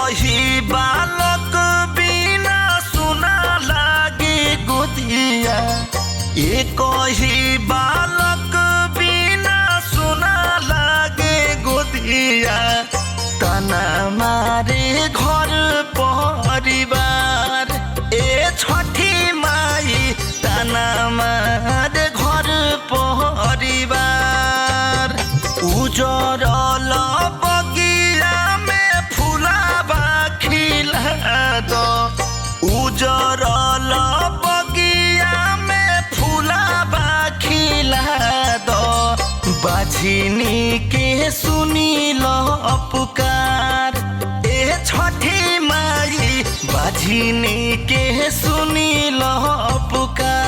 कही बालक बिना सुना लागे गोदिया, ये कही बालक बिना सुना लागे गोदिया। तना मारे घर परिवार ए छठी माई, तना मारे घर परिवार। उजरल बगिया में फुलाबा खिला दो, उजरल बगिया में फुलाबा खिला दो। बाझिनी के सुनी लो पुकार ए छठी माई, बाझिनी के सुनी लो पुकार।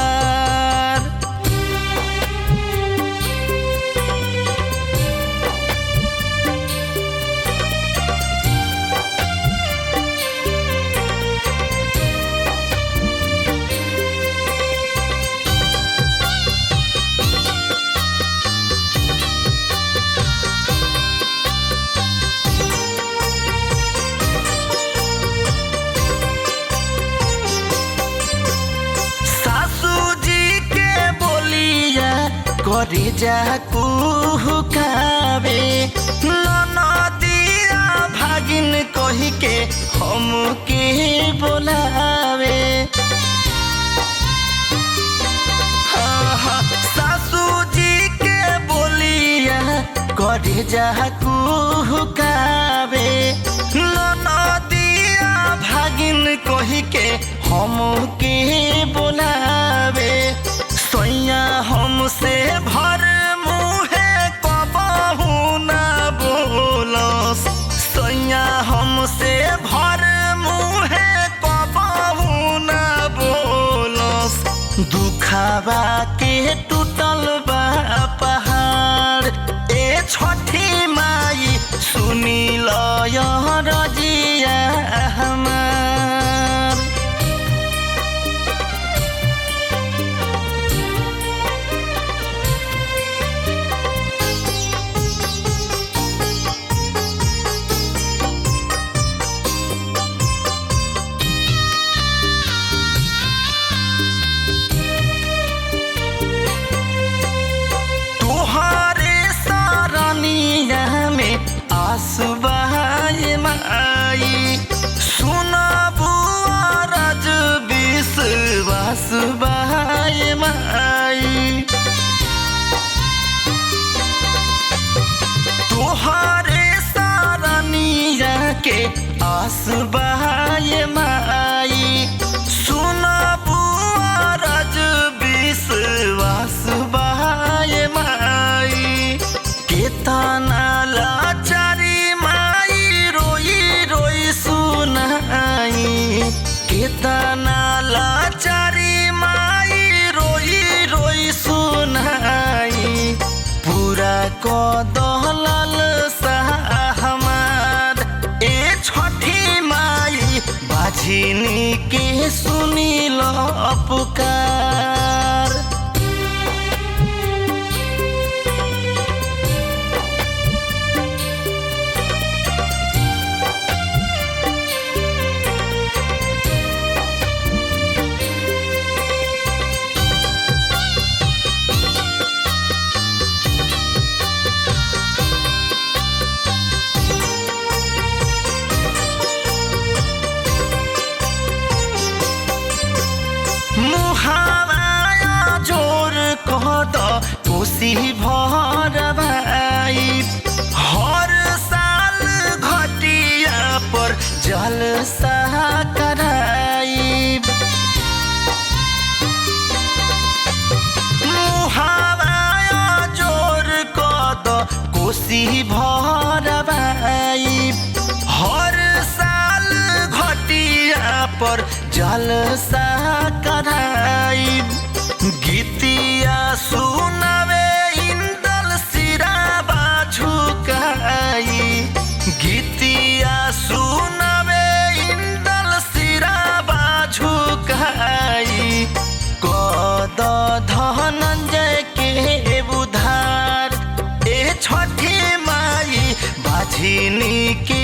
करे जा कुहुकावे, ननदिया भागिन कही के हमके बोलावे। सासू जी के बोलिया करे जा कुहुकावे, ननदिया भागिन कही के हमके बोलावे। सैया हमसे भर मुहे कबहू ना बोलस, सैया हमसे भर मुहे कबहू ना बोलस। दुखावा के टूटल बा पहाड़ ए छठी माई, सुनी लो रजिया हमार। आसुबाए माई, सुनबू रज विश्वास बाए माई। तोहरे सारनिया के आसुबाए माई, सुनबू रज विश्वास बाए माई। केतना लाचारी माई रोई रोई सुनाई, केतना लाचारी माई रोई रोई सुनाई। पूरा कदलल सा हमार ए छठी माई, बाझिनी के सुनी लो पुकार। मुहावाया जोर कहत कोसी भरवाई, हर साल घटिया पर जलसा कराई। मुहावाया जोर कहत कोसी भरवाई, हर साल घटिया पर जलसा कराई। गीतिया सुनावे इंदल सिराबा झुकाई, गीतिया सुनावे इंदल सिराबा झुकाई। कद धनंजय के बुधार ए छठी माई, बाझिनी के